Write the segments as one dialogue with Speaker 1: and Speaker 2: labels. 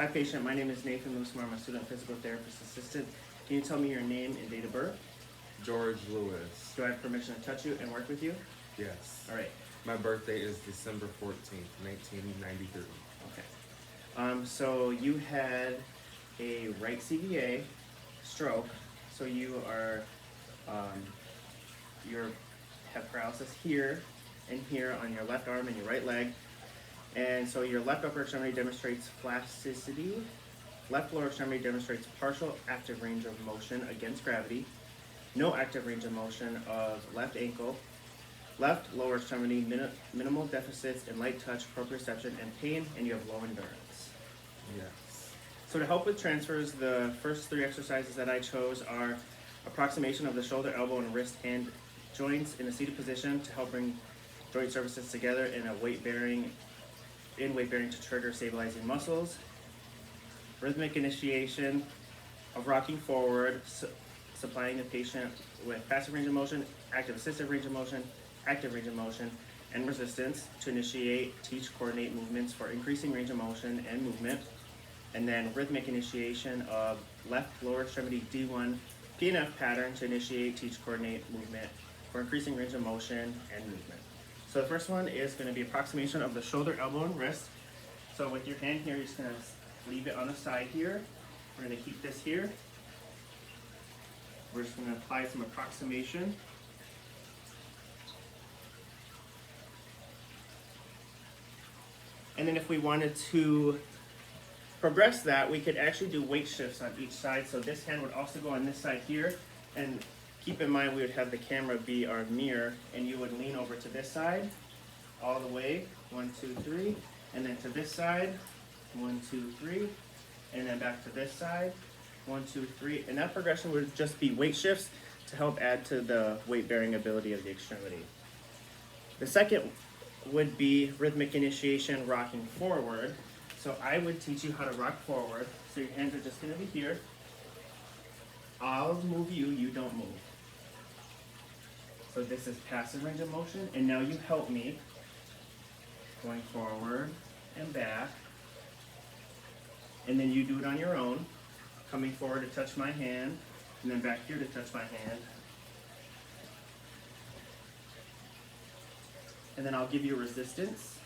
Speaker 1: Hi patient, my name is Nathan Loosemore. I'm a student physical therapist assistant. Can you tell me your name and date of birth?
Speaker 2: George Lewis.
Speaker 1: Do I have permission to touch you and work with you?
Speaker 2: Yes.
Speaker 1: All right.
Speaker 2: My birthday is December 14th, 1993.
Speaker 1: Okay. So you had a right CVA stroke. So you are, you have paralysis here and here on your left arm and your right leg. And so your left upper extremity demonstrates plasticity. Left lower extremity demonstrates partial active range of motion against gravity. No active range of motion of left ankle. Left lower extremity minimal deficits in light touch, proprioception, and pain, and you have low endurance.
Speaker 2: Yes.
Speaker 1: So to help with transfers, the first three exercises that I chose are approximation of the shoulder, elbow, and wrist hand joints in a seated position to help bring joint surfaces together in weight bearing to trigger stabilizing muscles. Rhythmic initiation of rocking forward, supplying the patient with passive range of motion, active assistive range of motion, active range of motion, and resistance to initiate, teach, coordinate movements for increasing range of motion and movement. And then rhythmic initiation of left lower extremity D1 PNF pattern to initiate, teach, coordinate movement for increasing range of motion and movement. So the first one is going to be approximation of the shoulder, elbow, and wrist. So with your hand here, you're just going to leave it on the side here. We're going to keep this here. We're just going to apply some approximation. And then if we wanted to progress that, we could actually do weight shifts on each side. So this hand would also go on this side here. And keep in mind we would have the camera be our mirror, and you would lean over to this side all the way, 1, 2, 3, and then to this side, 1, 2, 3, and then back to this side, 1, 2, 3, and that progression would just be weight shifts to help add to the weight bearing ability of the extremity. The second would be rhythmic initiation, rocking forward. So I would teach you how to rock forward. So your hands are just going to be here. I'll move you, you don't move. So this is passive range of motion, and now you help me going forward and back. And then you do it on your own, coming forward to touch my hand, and then back here to touch my hand. And then I'll give you resistance.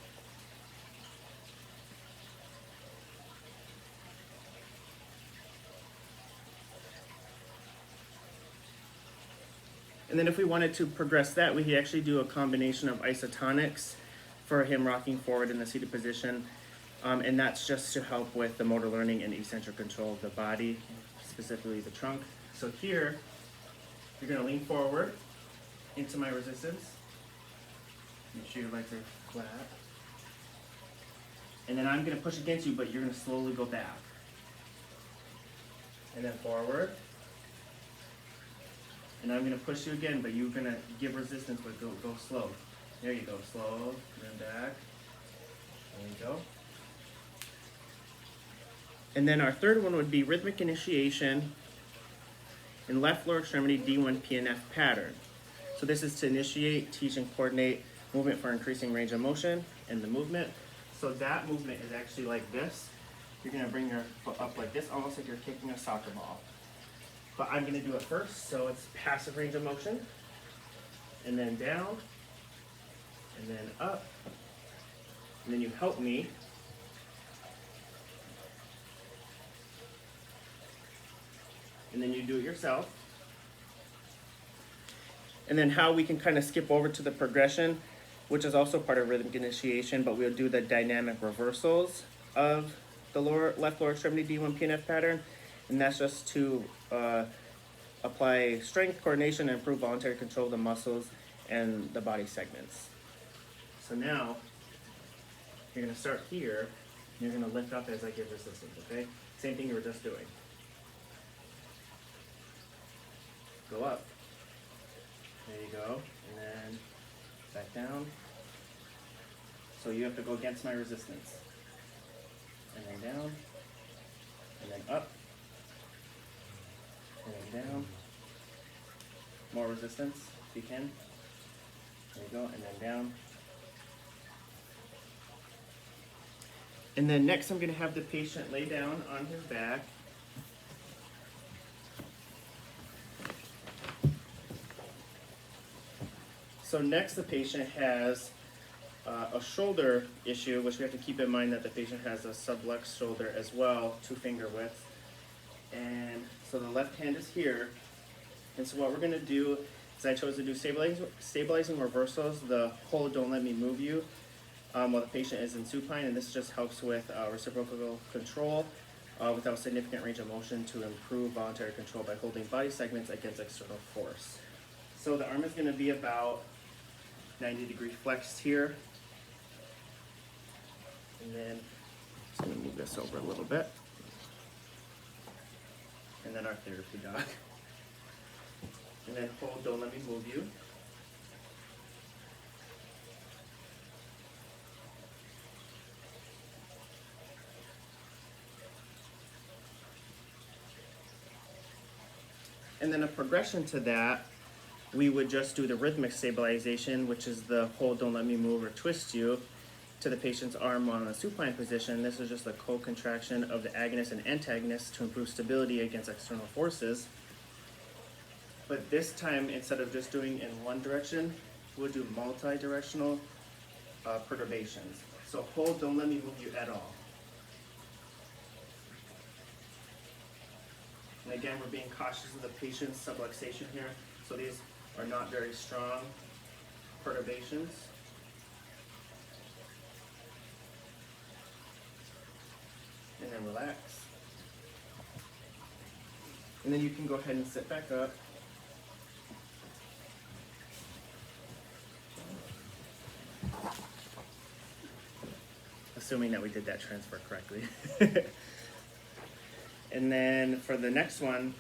Speaker 1: And then if we wanted to progress that, we could actually do a combination of isotonics for him rocking forward in the seated position. And that's just to help with the motor learning and eccentric control of the body, specifically the trunk. So here, you're going to lean forward into my resistance. Make sure your legs are flat. And then I'm going to push against you, but you're going to slowly go back. And then forward. And I'm going to push you again, but you're going to give resistance, but go slow. There you go, slow, then back. There you go. And then our third one would be rhythmic initiation in left lower extremity D1 PNF pattern. So this is to initiate, teach, and coordinate movement for increasing range of motion and the movement. So that movement is actually like this. You're going to bring your foot up like this, almost like you're kicking a soccer ball. But I'm going to do it first, so it's passive range of motion, and then down, and then up, and then you help me, and then you do it yourself. And then how we can kind of skip over to the progression, which is also part of rhythmic initiation, but we'll do the dynamic reversals of the left lower extremity D1 PNF pattern. And that's just to apply strength, coordination, and improve voluntary control of the muscles and the body segments. So now, you're going to start here. You're going to lift up as I give resistance, okay? Same thing you were just doing. Go up. There you go. And then back down. So you have to go against my resistance. And then down. And then up. And then down. More resistance if you can. There you go, and then down. And then next I'm gonna have the patient lay down on his back. So next the patient has a shoulder issue, which we have to keep in mind that the patient has a sublux shoulder as well, 2 finger width. And so the left hand is here. And so what we're gonna do is I chose to do stabilizing reversals, the hold, don't let me move you, while the patient is in supine, and this just helps with reciprocal control without significant range of motion to improve voluntary control by holding body segments against external force. So the arm is gonna be about 90-degree flexed here. And then just gonna move this over a little bit. And then our therapy dog. And then hold, don't let me move you. And then a progression to that, we would just do the rhythmic stabilization, which is the hold, don't let me move or twist you, to the patient's arm on a supine position. This is just a co-contraction of the agonist and antagonist to improve stability against external forces. But this time, instead of just doing in one direction, we'll do multi-directional perturbations. So hold, don't let me move you at all. And again, we're being cautious of the patient's subluxation here. So these are not very strong perturbations. And then relax. And then you can go ahead and sit back up. Assuming that we did that transfer correctly. And then for the next one,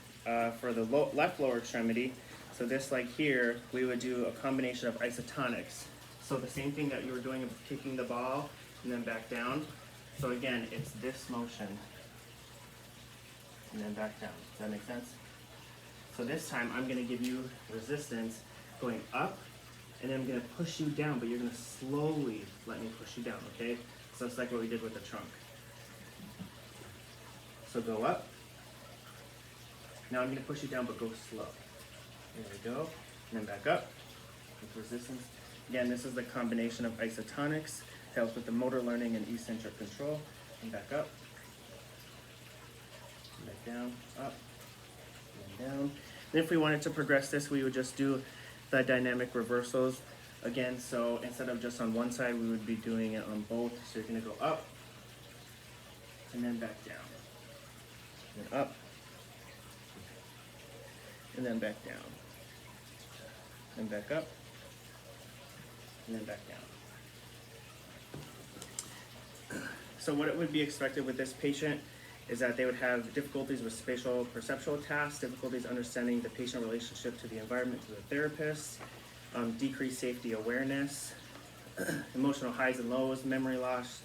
Speaker 1: for the left lower extremity, so this like here, we would do a combination of isotonics. So the same thing that you were doing of kicking the ball and then back down. So again, it's this motion and then back down. Does that make sense? So this time I'm gonna give you resistance going up, and then I'm gonna push you down, but you're gonna slowly let me push you down, okay? So it's like what we did with the trunk. So go up. Now I'm gonna push you down, but go slow. There we go. And then back up with resistance. Again, this is the combination of isotonics, helps with the motor learning and eccentric control. And back up. And back down, up, and down. And if we wanted to progress this, we would just do the dynamic reversals again. So instead of just on one side, we would be doing it on both. So you're gonna go up, and then back down. And then up, and then back down. And back up, and then back down. So what it would be expected with this patient is that they would have difficulties with spatial perceptual tasks, difficulties understanding the patient relationship to the environment, to the therapist, decreased safety awareness, emotional highs and lows, memory loss,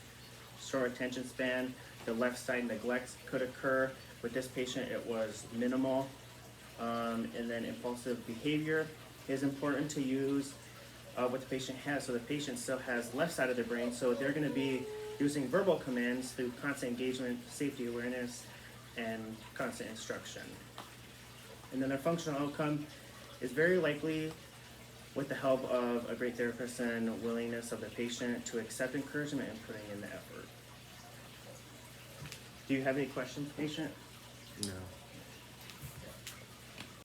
Speaker 1: short attention span. The left side neglect could occur. With this patient, it was minimal. And then impulsive behavior is important to use what the patient has. So the patient still has left side of their brain, so they're gonna be using verbal commands through constant engagement, safety awareness, and constant instruction. And then their functional outcome is very likely with the help of a great therapist and willingness of the patient to accept encouragement and putting in the effort. Do you have any questions, patient?
Speaker 2: No.